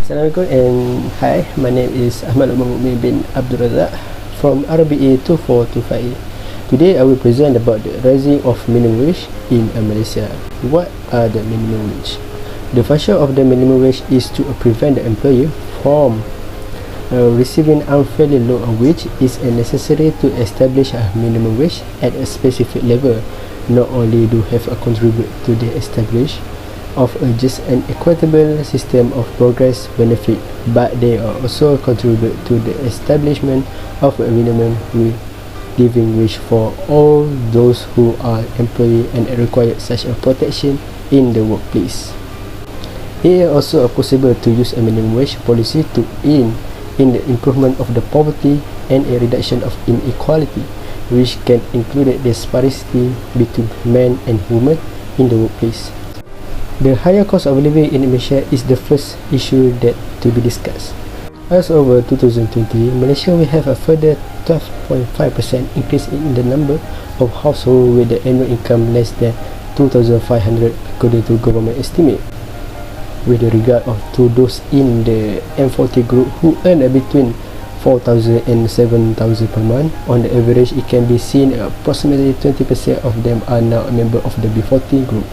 Assalamualaikum and hi, my name is Ahmad Mu'min bin Abdul Razak from RBA 2425. Today I will present about the rising of minimum wage in Malaysia. What are the minimum wage? The function of the minimum wage is to prevent the employer from receiving unfairly low wage. Is necessary to establish a minimum wage at a specific level. Not only do have a contribute to the establish of a just and equitable system of progress benefit, but they are also contribute to the establishment of a minimum living wage for all those who are employed and require such a protection in the workplace. It is also possible to use a minimum wage policy to aid in the improvement of the poverty and a reduction of inequality, which can include the disparity between men and women in the workplace. The higher cost of living in Malaysia is the first issue that to be discussed. As of 2020, Malaysia will have a further 12.5% increase in the number of households with the annual income less than 2,500 according to government estimate. With regard to those in the M40 group who earn between 4,000 and 7,000 per month, on the average it can be seen approximately 20% of them are now a member of the B40 group.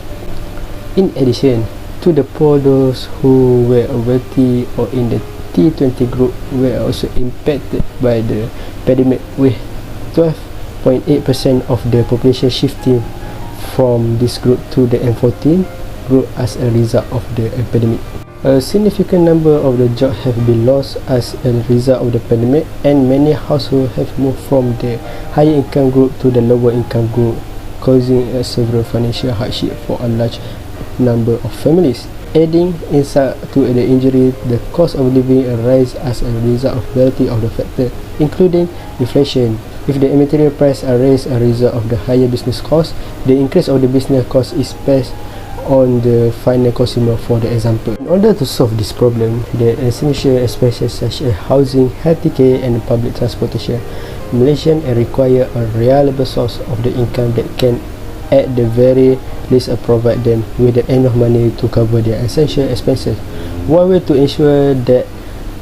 In addition to the poor, those who were wealthy or in the T20 group were also impacted by the pandemic, with 12.8% of the population shifting from this group to the M14 group as a result of the pandemic. A significant number of the jobs have been lost as a result of the pandemic, and many households have moved from the higher income group to the lower income group, causing several financial hardship for a large number of families. Adding insult to the injury, the cost of living rise as a result of variety of the factors, including inflation. If the material price are raised as a result of the higher business cost, the increase of the business cost is passed on the final consumer. For the example, in order to solve this problem, the essential aspects such as housing, healthcare and public transportation, Malaysians require a reliable source of the income that can at the very least provide them with enough money to cover their essential expenses. One way to ensure that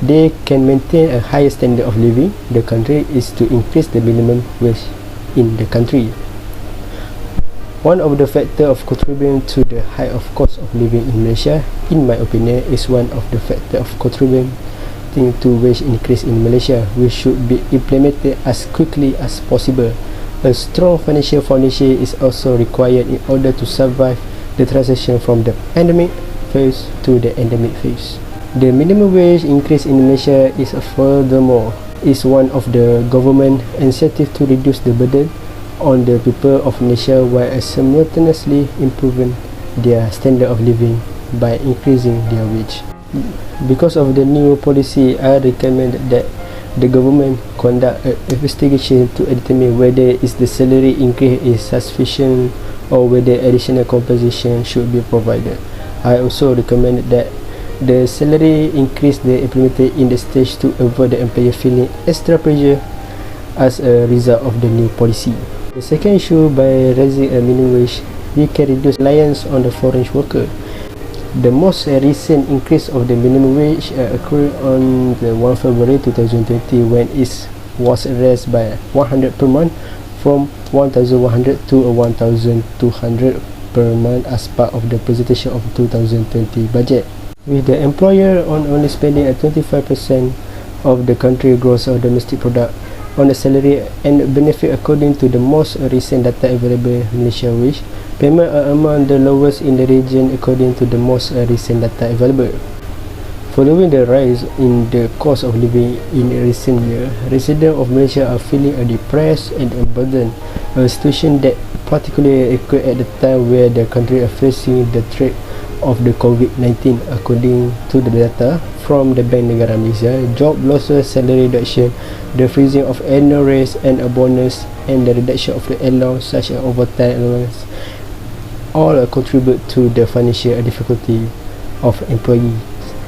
they can maintain a higher standard of living in the country is to increase the minimum wage in the country. One of the factors of contributing to the high of cost of living in Malaysia, in my opinion, is one of the factors of contributing to wage increase in Malaysia, which should be implemented as quickly as possible. A strong financial foundation is also required in order to survive the transition from the pandemic phase to the endemic phase. The minimum wage increase in Malaysia is furthermore one of the government initiatives to reduce the burden on the people of Malaysia while simultaneously improving their standard of living by increasing their wage. Because of the new policy, I recommend that the government conduct an investigation to determine whether the salary increase is sufficient or whether additional compensation should be provided. I also recommend that the salary increase be implemented in the stage to avoid the employer feeling extra pressure as a result of the new policy. The second issue, by raising a minimum wage, we can reduce reliance on the foreign worker. The most recent increase of the minimum wage occurred on the 1 February 2020 when it was raised by 100 per month from 1,100 to 1,200 per month as part of the presentation of 2020 budget, with the employer only spending 25% of the country gross domestic product on the salary and benefit. According to the most recent data available, Malaysia wage payments are among the lowest in the region according to the most recent data available. Following the rise in the cost of living in recent years, residents of Malaysia are feeling depressed and burdened, a situation that particularly occurred at the time where the country is facing the threat of the COVID-19. According to the data from the Bank Negara Malaysia, job losses, salary reduction, the freezing of annual raise and a bonus, and the reduction of the allowance such as overtime allowance all contribute to the financial difficulty of employees.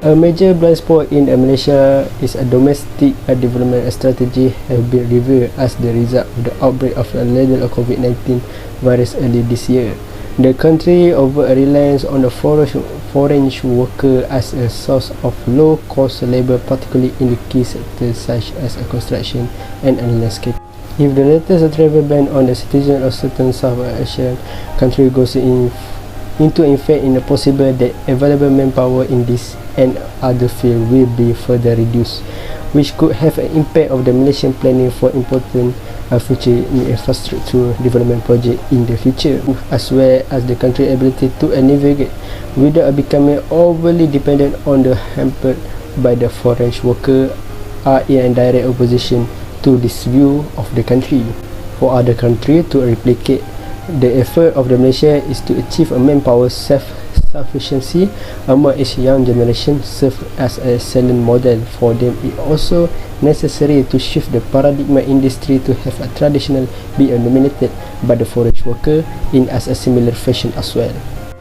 A major blind spot in Malaysia is a domestic development strategy has been revealed as the result of the outbreak of a level of COVID-19 virus early this year. The country over a reliance on the foreign worker as a source of low-cost labor, particularly in the key sectors such as construction and landscape. If the latest travel ban on the citizens of certain South Asian countries goes into effect, in a possible that available manpower in this and other field will be further reduced, which could have an impact of the Malaysian planning for important future infrastructure development project in the future, as well as the country's ability to navigate without becoming overly dependent on the hampered by the foreign worker, are in direct opposition to this view of the country. For other countries to replicate the effort of the Malaysia is to achieve a manpower self-sufficiency among its young generation, serve as a excellent model for them. It also necessary to shift the paradigm industry to have a traditional be dominated by the foreign worker in as a similar fashion as well.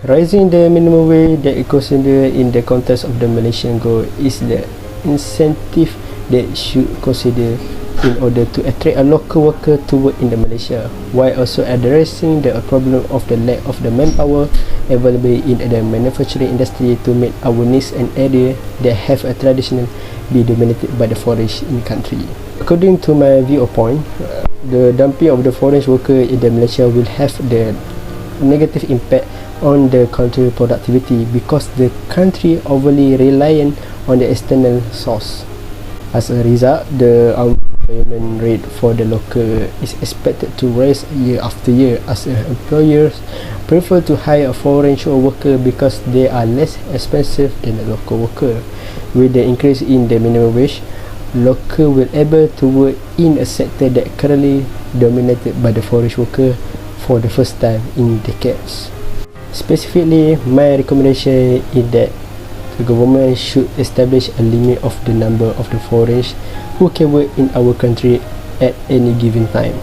Raising the minimum wage that is considered in the context of the Malaysian goal is the incentive that should consider in order to attract a local worker to work in the Malaysia, while also addressing the problem of the lack of the manpower available in the manufacturing industry to meet our needs and area that have a traditional be dominated by the foreign in country. According to my viewpoint, the dumping of the foreign worker in the Malaysia will have the negative impact on the country productivity because the country overly reliant on the external source. As a result, the employment rate for the local is expected to rise year after year as employers prefer to hire a foreign worker because they are less expensive than a local worker. With the increase in the minimum wage, local will able to work in a sector that currently dominated by the foreign worker for the first time in decades. Specifically, my recommendation is that the government should establish a limit of the number of the foreigners who can work in our country at any given time.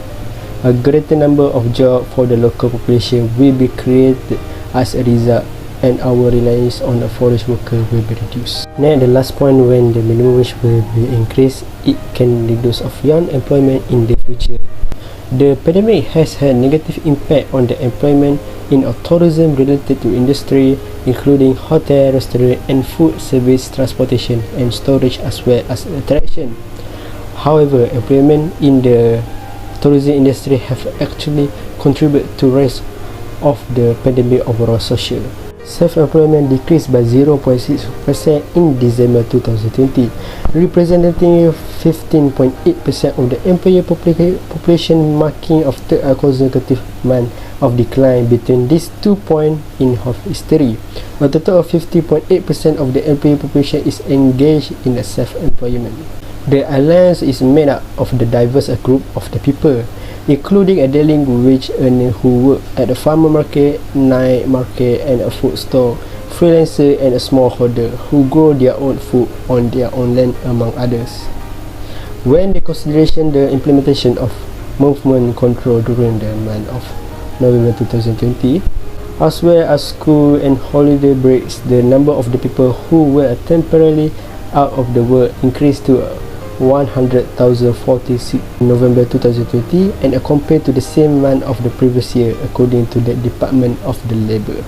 A greater number of jobs for the local population will be created as a result, and our reliance on a foreign worker will be reduced. Now, the last point, when the minimum wage will be increased, it can reduce of young employment in the future. The pandemic has had negative impact on the employment in tourism related to industry, including hotel, restaurant and food service, transportation and storage, as well as attraction. However, employment in the tourism industry have actually contributed to rise of the pandemic overall social. Self-employment decreased by 0.6% in December 2020, representing 15.8% of the employee population, marking of third consecutive month of decline between these 2 points in history. A total of 50.8% of the employee population is engaged in self-employment. The alliance is made up of the diverse group of the people, including a daily wage earner who work at a farmer market, night market and a food store, freelancer and a smallholder who grow their own food on their own land, among others. When the consideration the implementation of movement control during the month of November 2020, as well as school and holiday breaks, the number of the people who were temporarily out of the work increased to 100,046 in November 2020 and compared to the same month of the previous year, according to the Department of the Labour.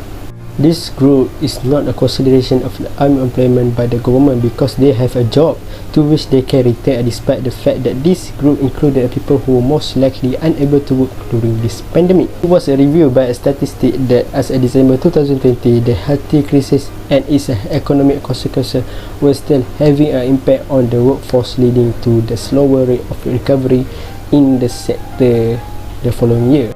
This group is not a consideration of unemployment by the government because they have a job to which they can return, despite the fact that this group included people who were most likely unable to work during this pandemic. It was a review by a statistic that as of December 2020, the health crisis and its economic consequences were still having an impact on the workforce, leading to the slower rate of recovery in the sector the following year.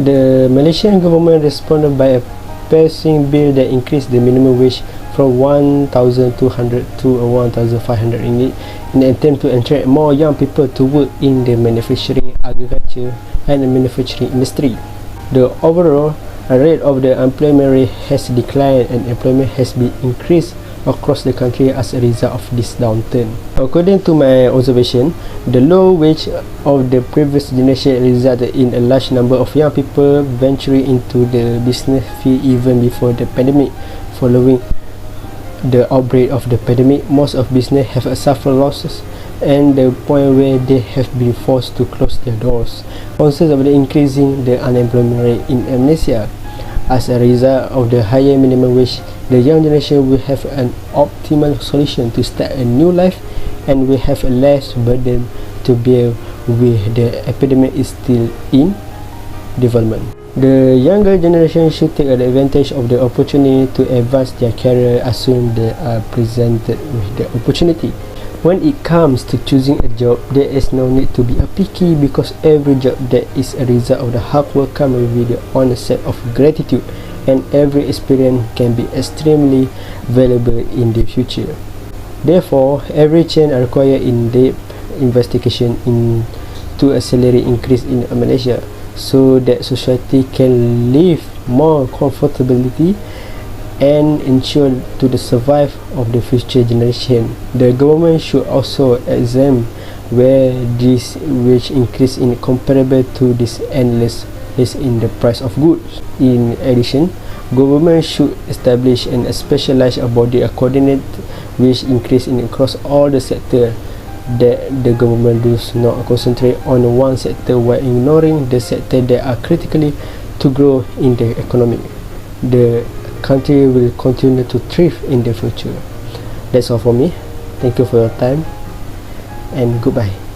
The Malaysian government responded by a passing bill that increased the minimum wage from 1,200 to 1,500 ringgit in an attempt to attract more young people to work in the manufacturing, agriculture and the manufacturing industry. The overall rate of the employment rate has declined and employment has been increased across the country as a result of this downturn. According to my observation, the low wage of the previous generation resulted in a large number of young people venturing into the business field even before the pandemic. Following the outbreak of the pandemic, most of business have suffered losses and the point where they have been forced to close their doors. Concerns of the increasing the unemployment rate in Malaysia. As a result of the higher minimum wage, the young generation will have an optimal solution to start a new life and will have less burden to bear with the epidemic is still in development. The younger generation should take advantage of the opportunity to advance their career as soon they are presented with the opportunity. When it comes to choosing a job, there is no need to be picky because every job that is a result of the hard work comes with the own set of gratitude, and every experience can be extremely valuable in the future. Therefore, every change requires in-depth investigation to accelerate increase in Malaysia, so that society can live more comfortability and ensure to the survival of the future generation. The government should also examine where this wage increase is comparable to this endless rise in the price of goods. In addition, government should establish and specialized body coordinate wage increase across all the sectors, that the government does not concentrate on one sector while ignoring the sector that are critically to grow in the economy. The country will continue to thrive in the future. That's all for me. Thank you for your time and goodbye.